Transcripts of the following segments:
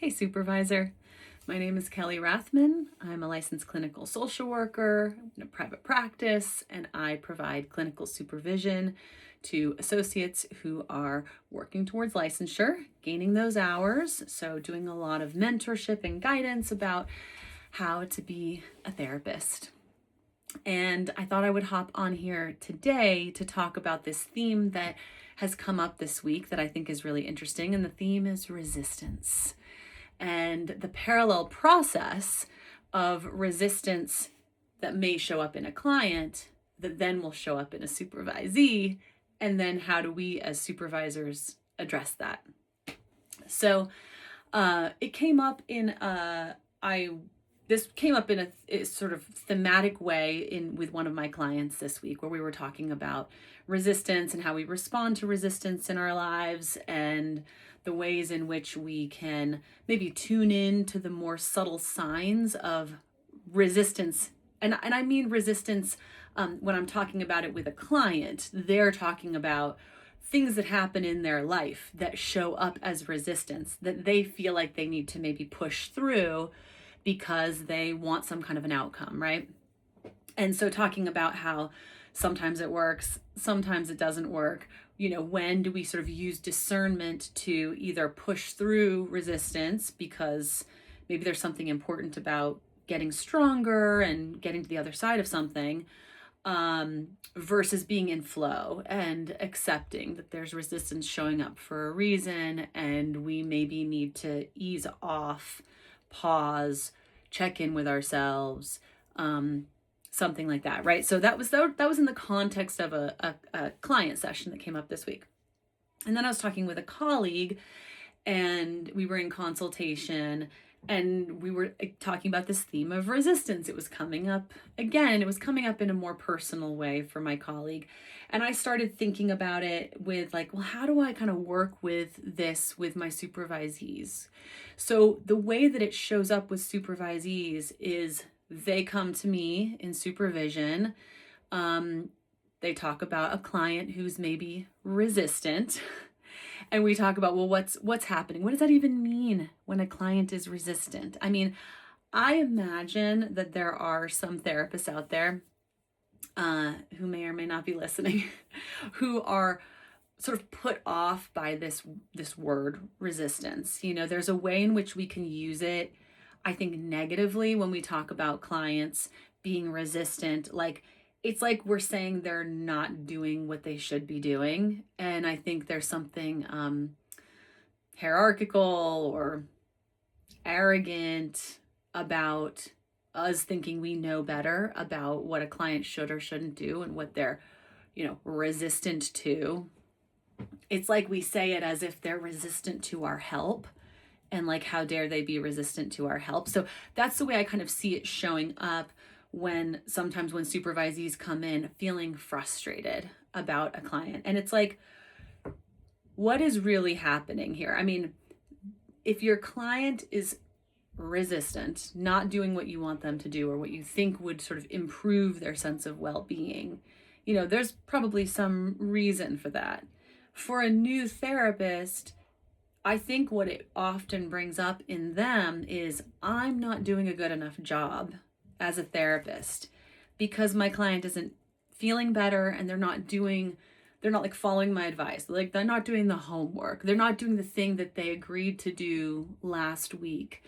Hey, Supervisor. My name is Kelly Rathman. I'm a licensed clinical social worker in a private practice, and I provide clinical supervision to associates who are working towards licensure, gaining those hours. So, doing a lot of mentorship and guidance about how to be a therapist. And I thought I would hop on here today to talk about this theme that has come up this week that I think is really interesting. And the theme is resistance and the parallel process of resistance that may show up in a client that then will show up in a supervisee. And then how do we as supervisors address that? So it came up in this came up in a sort of thematic way with one of my clients this week, where we were talking about resistance and how we respond to resistance in our lives, and the ways in which we can maybe tune in to the more subtle signs of resistance. And I mean resistance when I'm talking about it with a client. They're talking about things that happen in their life that show up as resistance, that they feel like they need to maybe push through because they want some kind of an outcome, right? And so talking about how sometimes it works, sometimes it doesn't work. When do we sort of use discernment to either push through resistance because maybe there's something important about getting stronger and getting to the other side of something, versus being in flow and accepting that there's resistance showing up for a reason, and we maybe need to ease off, pause, check in with ourselves, something like that, right? So that was in the context of a client session that came up this week. And then I was talking with a colleague, and we were in consultation, and we were talking about this theme of resistance. It was coming up again. It was coming up in a more personal way for my colleague. And I started thinking about it with well, how do I kind of work with this with my supervisees? So the way that it shows up with supervisees is they come to me in supervision. They talk about a client who's maybe resistant. And we talk about, well, what's happening? What does that even mean when a client is resistant? I mean, I imagine that there are some therapists out there who may or may not be listening, who are sort of put off by this word resistance. There's a way in which we can use it, I think, negatively when we talk about clients being resistant. It's like we're saying they're not doing what they should be doing. And I think there's something hierarchical or arrogant about us thinking we know better about what a client should or shouldn't do and what they're, resistant to. It's like we say it as if they're resistant to our help. And how dare they be resistant to our help? So that's the way I kind of see it showing up sometimes when supervisees come in feeling frustrated about a client. And it's like, what is really happening here? I mean, if your client is resistant, not doing what you want them to do or what you think would sort of improve their sense of well-being, there's probably some reason for that. For a new therapist, I think what it often brings up in them is, I'm not doing a good enough job as a therapist because my client isn't feeling better, and they're not following my advice. They're not doing the homework. They're not doing the thing that they agreed to do last week.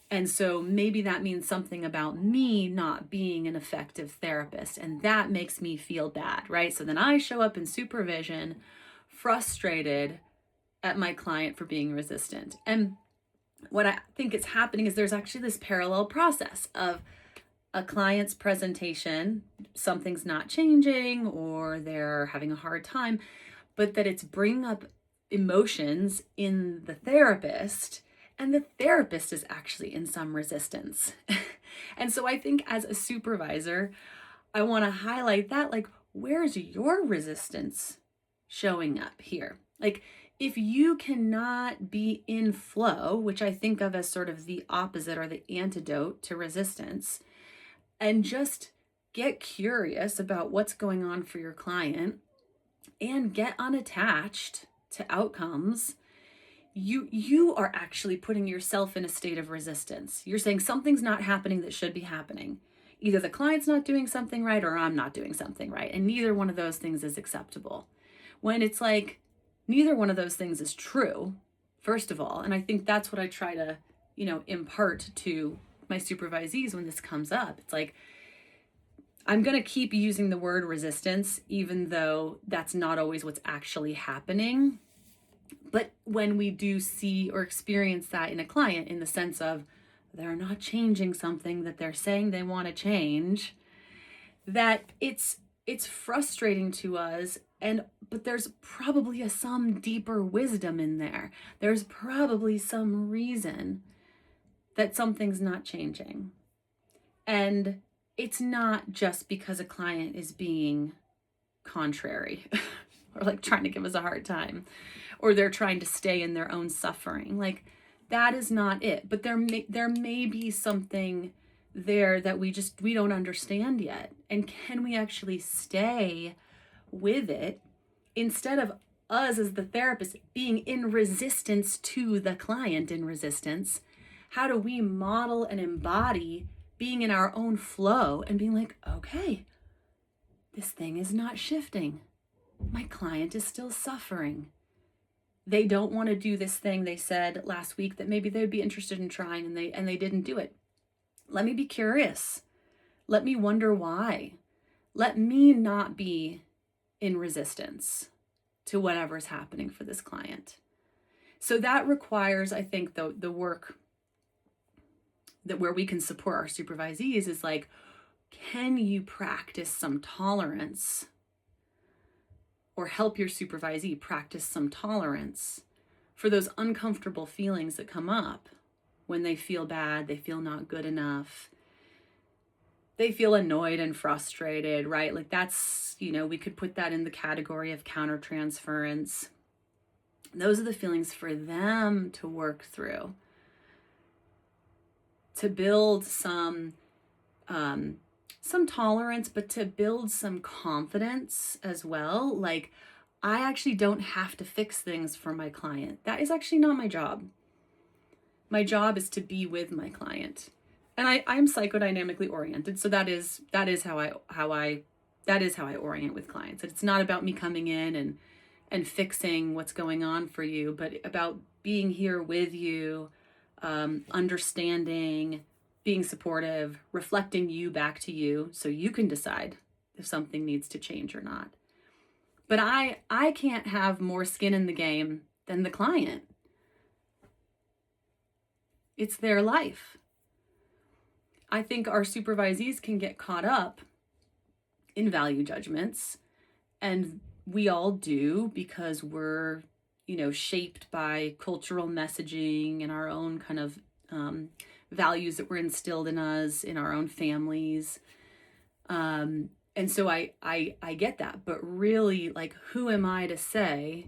And so maybe that means something about me not being an effective therapist, and that makes me feel bad, right? So then I show up in supervision frustrated at my client for being resistant. And what I think is happening is there's actually this parallel process of a client's presentation, something's not changing or they're having a hard time, but that it's bringing up emotions in the therapist, and the therapist is actually in some resistance. And so I think as a supervisor, I want to highlight that, where's your resistance showing up here? If you cannot be in flow, which I think of as sort of the opposite or the antidote to resistance, and just get curious about what's going on for your client and get unattached to outcomes, you are actually putting yourself in a state of resistance. You're saying something's not happening that should be happening. Either the client's not doing something right or I'm not doing something right. And neither one of those things is acceptable. When it's like, neither one of those things is true, first of all. And I think that's what I try to, impart to my supervisees when this comes up. It's like, I'm going to keep using the word resistance, even though that's not always what's actually happening. But when we do see or experience that in a client, in the sense of they're not changing something that they're saying they want to change, that it's frustrating to us. But there's probably some deeper wisdom in there. There's probably some reason that something's not changing. And it's not just because a client is being contrary or like trying to give us a hard time, or they're trying to stay in their own suffering. Like, that is not it. But there may be something there that we don't understand yet. And can we actually stay with it instead of us as the therapist being in resistance to the client in resistance? How do we model and embody being in our own flow and being like, okay, this thing is not shifting. My client is still suffering. They don't want to do this thing they said last week that maybe they would be interested in trying, and they didn't do it. Let me be curious. Let me wonder why. Let me not be in resistance to whatever's happening for this client. So that requires, I think, the work that where we can support our supervisees is like, can you practice some tolerance, or help your supervisee practice some tolerance for those uncomfortable feelings that come up when they feel bad, they feel not good enough, they feel annoyed and frustrated, right? Like, that's, we could put that in the category of countertransference. Those are the feelings for them to work through, to build some tolerance, but to build some confidence as well. Like, I actually don't have to fix things for my client. That is actually not my job. My job is to be with my client. And I'm psychodynamically oriented, so that is how I orient with clients. It's not about me coming in and fixing what's going on for you, but about being here with you, understanding, being supportive, reflecting you back to you so you can decide if something needs to change or not. But I can't have more skin in the game than the client. It's their life. I think our supervisees can get caught up in value judgments, and we all do, because we're, shaped by cultural messaging and our own kind of values that were instilled in us in our own families. And so I get that, but really, like, who am I to say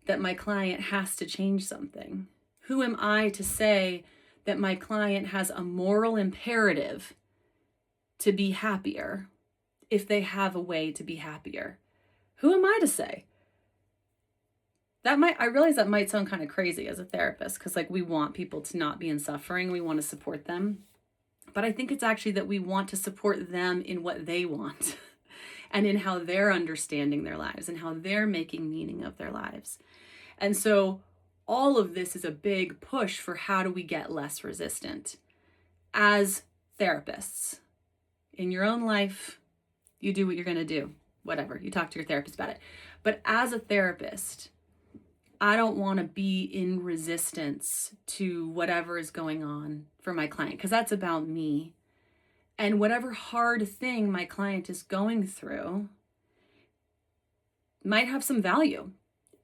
that my client has to change something? Who am I to say that my client has a moral imperative to be happier if they have a way to be happier? Who am I to say? I realize that might sound kind of crazy as a therapist, because like, we want people to not be in suffering. We want to support them. But I think it's actually that we want to support them in what they want and in how they're understanding their lives and how they're making meaning of their lives. And so all of this is a big push for how do we get less resistant as therapists. In your own life, you do what you're going to do, whatever. You talk to your therapist about it. But as a therapist, I don't want to be in resistance to whatever is going on for my client, because that's about me. And whatever hard thing my client is going through might have some value.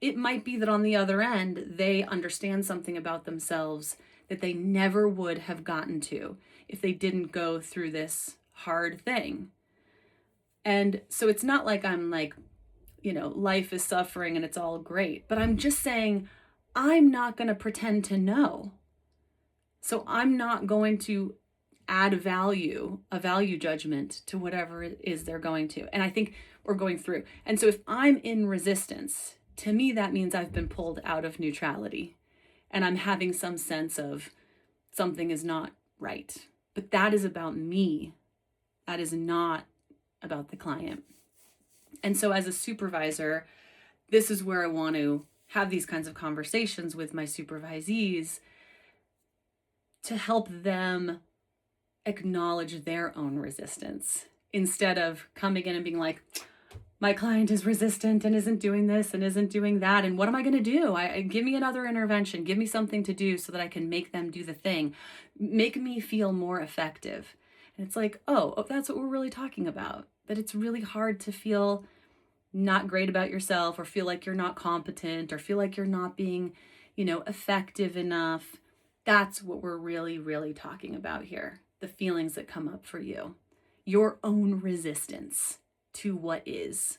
It might be that on the other end, they understand something about themselves that they never would have gotten to if they didn't go through this hard thing. And so it's not like I'm like, life is suffering and it's all great, but I'm just saying, I'm not going to pretend to know. So I'm not going to add a value judgment to whatever it is they're going to. And I think we're going through. And so if I'm in resistance, to me, that means I've been pulled out of neutrality. and I'm having some sense of something is not right. But that is about me. That is not about the client. And so as a supervisor, this is where I want to have these kinds of conversations with my supervisees to help them acknowledge their own resistance instead of coming in and being like, my client is resistant and isn't doing this and isn't doing that. And what am I going to do? Give me another intervention. Give me something to do so that I can make them do the thing. Make me feel more effective. And it's like, oh, that's what we're really talking about. That it's really hard to feel not great about yourself or feel like you're not competent or feel like you're not being, effective enough. That's what we're really, really talking about here. The feelings that come up for you. Your own resistance to what is.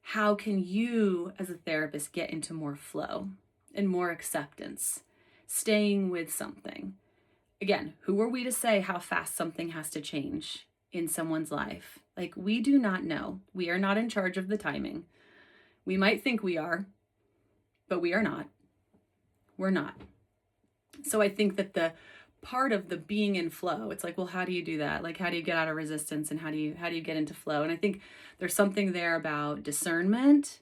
How can you as a therapist get into more flow and more acceptance, staying with something? Again, who are we to say how fast something has to change in someone's life? Like, we do not know. We are not in charge of the timing. We might think we are, but we are not. We're not. So I think that the part of the being in flow, it's like, well, how do you do that? Like, how do you get out of resistance and how do you get into flow? And I think there's something there about discernment,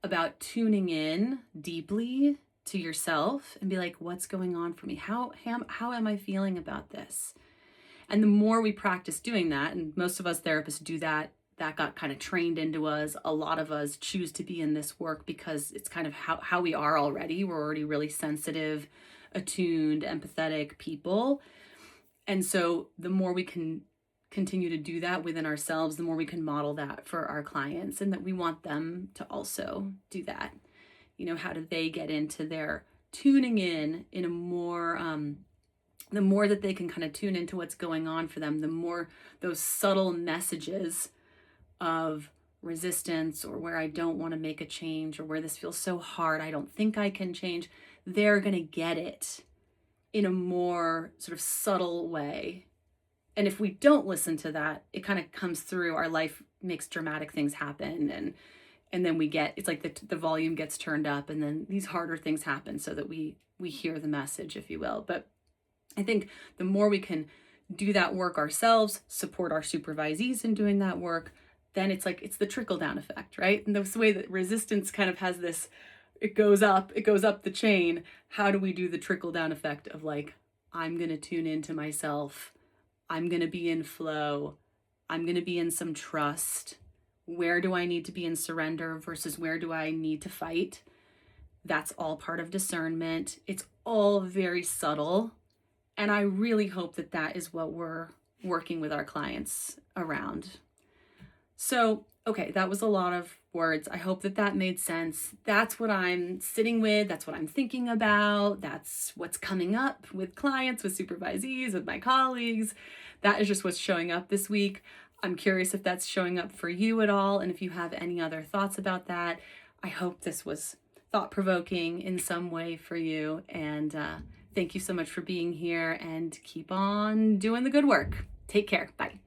about tuning in deeply to yourself and be like, what's going on for me? How am I feeling about this? And the more we practice doing that, and most of us therapists do that got kind of trained into us. A lot of us choose to be in this work because it's kind of how we are already. We're already really sensitive, attuned, empathetic people. And so the more we can continue to do that within ourselves, the more we can model that for our clients, and that we want them to also do that. How do they get into their tuning in a more, the more that they can kind of tune into what's going on for them, the more those subtle messages of resistance or where I don't want to make a change or where this feels so hard, I don't think I can change, they're going to get it in a more sort of subtle way. And if we don't listen to that, it kind of comes through, our life makes dramatic things happen, and then it's like the volume gets turned up, and then these harder things happen so that we hear the message, if you will. But I think the more we can do that work ourselves, support our supervisees in doing that work, then it's the trickle down effect, right? And that's the way that resistance kind of has this, it goes up the chain. How do we do the trickle down effect of like, I'm going to tune into myself. I'm going to be in flow. I'm going to be in some trust. Where do I need to be in surrender versus where do I need to fight? That's all part of discernment. It's all very subtle. And I really hope that that is what we're working with our clients around. So, okay, that was a lot of words. I hope that made sense. That's what I'm sitting with. That's what I'm thinking about. That's what's coming up with clients, with supervisees, with my colleagues. That is just what's showing up this week. I'm curious if that's showing up for you at all. And if you have any other thoughts about that, I hope this was thought-provoking in some way for you. And thank you so much for being here, and keep on doing the good work. Take care. Bye.